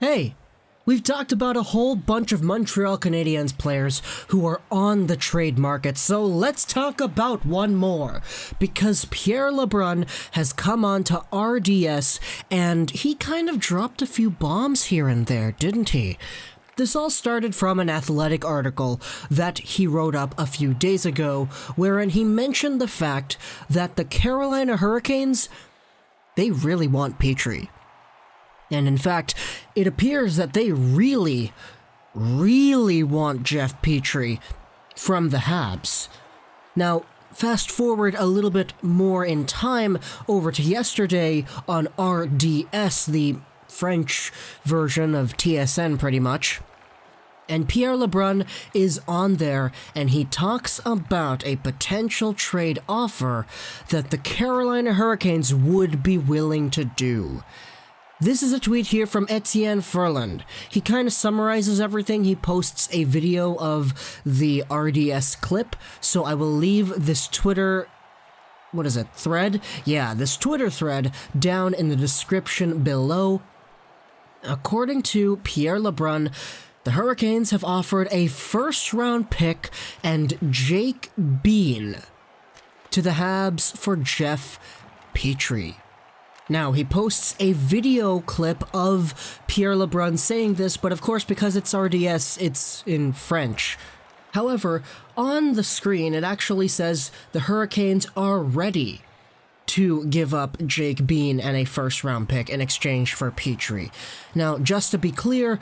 Hey, we've talked about a whole bunch of Montreal Canadiens players who are on the trade market, so let's talk about one more. Because Pierre LeBrun has come on to RDS, and he kind of dropped a few bombs here and there, didn't he? This all started from an Athletic article that he wrote up a few days ago, wherein he mentioned the fact that the Carolina Hurricanes, they really want Petry. And in fact, it appears that they really want Jeff Petry from the Habs. Now, fast forward a little bit more in time over to yesterday on RDS, the French version of TSN pretty much. And Pierre LeBrun is on there, and he talks about a potential trade offer that the Carolina Hurricanes would be willing to do. This is a tweet here from Etienne Ferland. He kind of summarizes everything. He posts a video of the RDS clip, so I will leave this Twitter thread? Yeah, this Twitter thread down in the description below. According to Pierre LeBrun, the Hurricanes have offered a first-round pick and Jake Bean to the Habs for Jeff Petry. Now, he posts a video clip of Pierre LeBrun saying this, but of course, because it's RDS, it's in French. However, on the screen, it actually says the Hurricanes are ready to give up Jake Bean and a first-round pick in exchange for Petry. Now, just to be clear,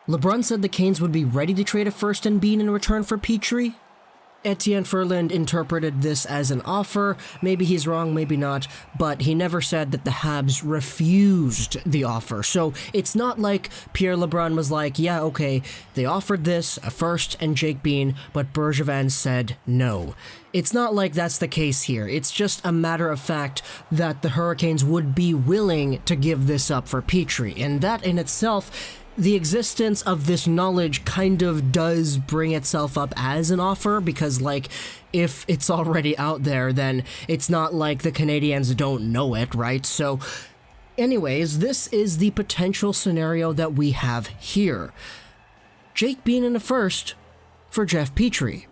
LeBrun said the Canes would be ready to trade a first and Bean in return for Petry. Etienne Ferland interpreted this as an offer. Maybe he's wrong, maybe not, but he never said that the Habs refused the offer. So it's not like Pierre LeBrun was like, yeah, okay, they offered this, a first and Jake Bean, but Bergevin said no. It's not like that's the case here. It's just a matter of fact that the Hurricanes would be willing to give this up for Petry, and that in itself, the existence of this knowledge kind of does bring itself up as an offer, because, like, if it's already out there, then it's not like the Canadiens don't know it, right? So, anyways, this is the potential scenario that we have here. Jake Bean in a first for Jeff Petry.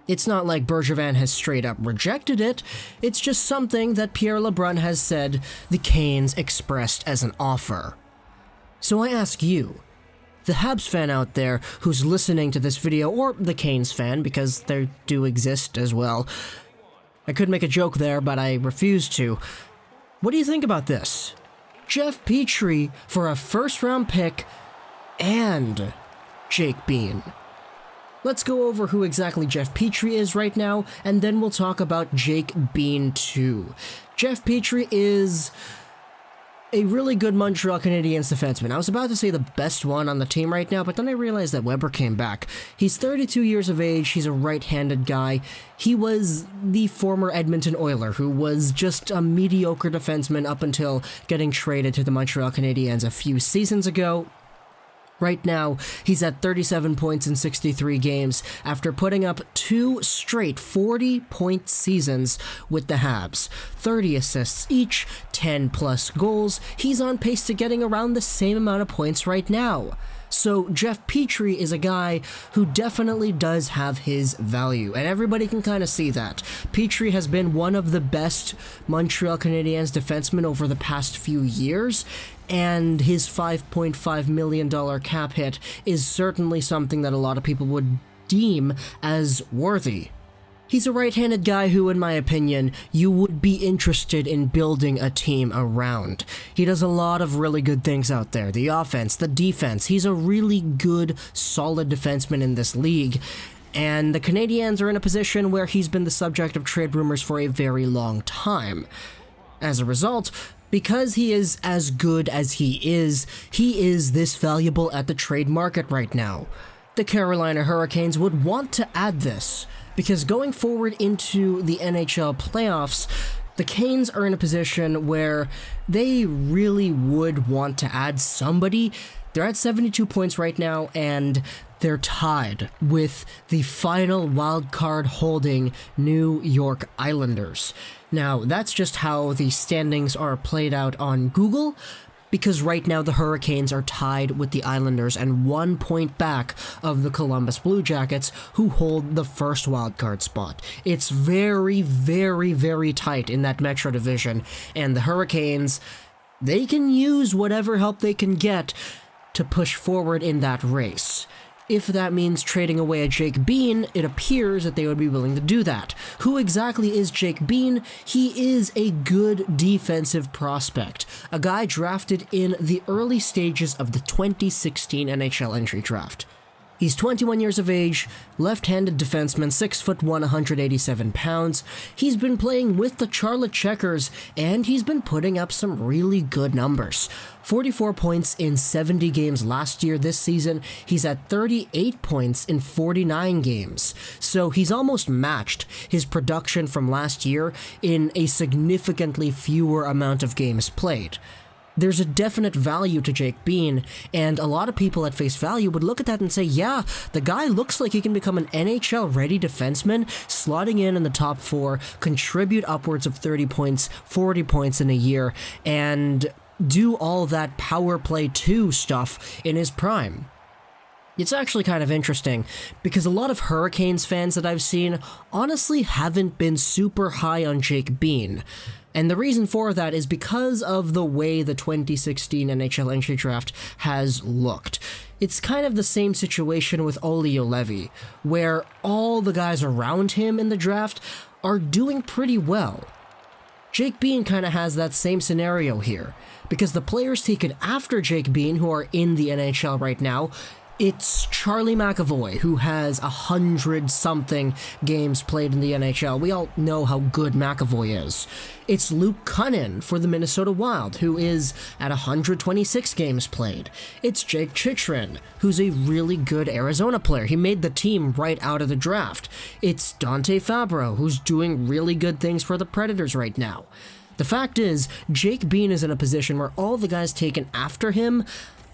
It's not like Bergevin has straight up rejected it, it's just something that Pierre LeBrun has said the Canes expressed as an offer. So I ask you, the Habs fan out there who's listening to this video, or the Canes fan, because they do exist as well. I could make a joke there, but I refuse to. What do you think about this? Jeff Petry for a first-round pick and Jake Bean. Let's go over who exactly Jeff Petry is right now, and then we'll talk about Jake Bean too. Jeff Petry is a really good Montreal Canadiens defenseman. I was about to say the best one on the team right now, but then I realized that Weber came back. He's 32 years of age, he's a right-handed guy. He was the former Edmonton Oiler, who was just a mediocre defenseman up until getting traded to the Montreal Canadiens a few seasons ago. Right now, he's at 37 points in 63 games after putting up 2 straight 40-point seasons with the Habs. 30 assists each, 10-plus goals. He's on pace to getting around the same amount of points right now. So Jeff Petry is a guy who definitely does have his value, and everybody can kind of see that. Petry has been one of the best Montreal Canadiens defensemen over the past few years, and his $5.5 million cap hit is certainly something that a lot of people would deem as worthy. He's a right-handed guy who, in my opinion, you would be interested in building a team around. He does a lot of really good things out there. The offense, the defense. He's a really good, solid defenseman in this league. And the Canadiens are in a position where he's been the subject of trade rumors for a very long time. As a result, because he is as good as he is this valuable at the trade market right now. The Carolina Hurricanes would want to add this, because going forward into the NHL playoffs, the Canes are in a position where they really would want to add somebody. They're at 72 points right now, and they're tied with the final wild card holding New York Islanders. Now, that's just how the standings are played out on Google, because right now the Hurricanes are tied with the Islanders and 1 point back of the Columbus Blue Jackets, who hold the first wildcard spot. It's very, very, very tight in that Metro division, and the Hurricanes, they can use whatever help they can get to push forward in that race. If that means trading away a Jake Bean, it appears that they would be willing to do that. Who exactly is Jake Bean? He is a good defensive prospect, a guy drafted in the early stages of the 2016 NHL entry draft. He's 21 years of age, left-handed defenseman, 6'1", 187 pounds. He's been playing with the Charlotte Checkers, and he's been putting up some really good numbers. 44 points in 70 games last year. This season, he's at 38 points in 49 games. So he's almost matched his production from last year in a significantly fewer amount of games played. There's a definite value to Jake Bean, and a lot of people at face value would look at that and say, yeah, the guy looks like he can become an NHL-ready defenseman, slotting in the top 4, contribute upwards of 30 points, 40 points in a year, and do all that power play 2 stuff in his prime. It's actually kind of interesting, because a lot of Hurricanes fans that I've seen honestly haven't been super high on Jake Bean. And the reason for that is because of the way the 2016 NHL entry draft has looked. It's kind of the same situation with Olli Juolevi, where all the guys around him in the draft are doing pretty well. Jake Bean kind of has that same scenario here, because the players taken after Jake Bean who are in the NHL right now, it's Charlie McAvoy, who has 100-something games played in the NHL. We all know how good McAvoy is. It's Luke Cunnin for the Minnesota Wild, who is at 126 games played. It's Jake Chychrun, who's a really good Arizona player. He made the team right out of the draft. It's Dante Fabro, who's doing really good things for the Predators right now. The fact is, Jake Bean is in a position where all the guys taken after him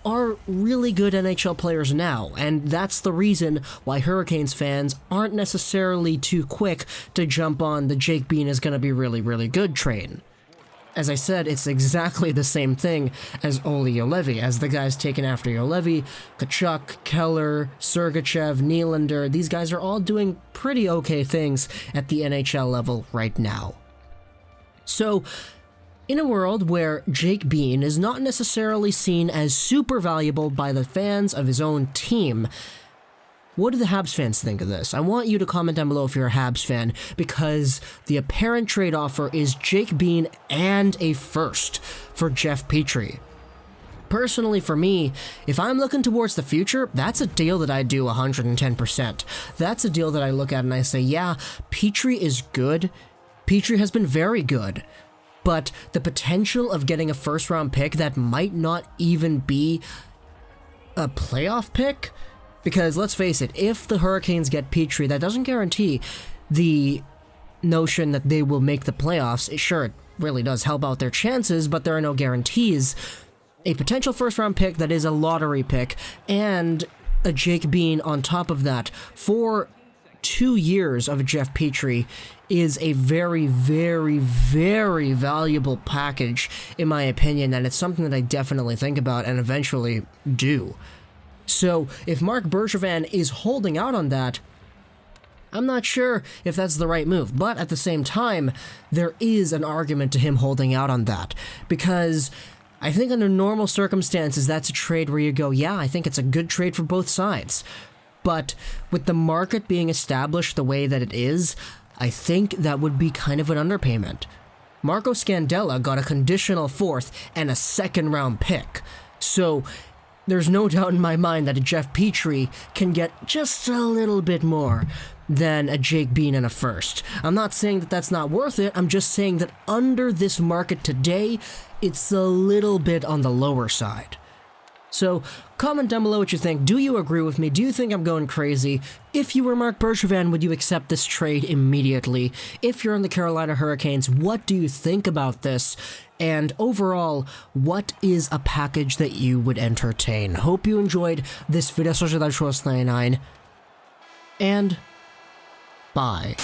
are really good NHL players now, and that's the reason why Hurricanes fans aren't necessarily too quick to jump on the Jake Bean is going to be really, really good train. As I said, it's exactly the same thing as Olli Juolevi, as the guys taken after Juolevi, Tkachuk, Keller, Sergachev, Nylander, these guys are all doing pretty okay things at the NHL level right now. So, in a world where Jake Bean is not necessarily seen as super valuable by the fans of his own team, what do the Habs fans think of this? I want you to comment down below if you're a Habs fan, because the apparent trade offer is Jake Bean and a first for Jeff Petry. Personally, for me, if I'm looking towards the future, that's a deal that I do 110%. That's a deal that I look at and I say, yeah, Petry is good. Petry has been very good. But the potential of getting a first-round pick that might not even be a playoff pick, because let's face it, if the Hurricanes get Petry, that doesn't guarantee the notion that they will make the playoffs. Sure, it really does help out their chances, but there are no guarantees. A potential first-round pick that is a lottery pick, and a Jake Bean on top of that for 2 years of Jeff Petry is a very, very, very valuable package, in my opinion, and it's something that I definitely think about and eventually do. So, if Marc Bergevin is holding out on that, I'm not sure if that's the right move, but at the same time, there is an argument to him holding out on that, because I think under normal circumstances, that's a trade where you go, yeah, I think it's a good trade for both sides. But with the market being established the way that it is, I think that would be kind of an underpayment. Marco Scandella got a conditional 4th and a 2nd-round pick. So there's no doubt in my mind that a Jeff Petry can get just a little bit more than a Jake Bean and a 1st. I'm not saying that that's not worth it. I'm just saying that under this market today, it's a little bit on the lower side. So, comment down below what you think. Do you agree with me? Do you think I'm going crazy? If you were Marc Bergevin, would you accept this trade immediately? If you're on the Carolina Hurricanes, what do you think about this? And overall, what is a package that you would entertain? Hope you enjoyed this video. And bye.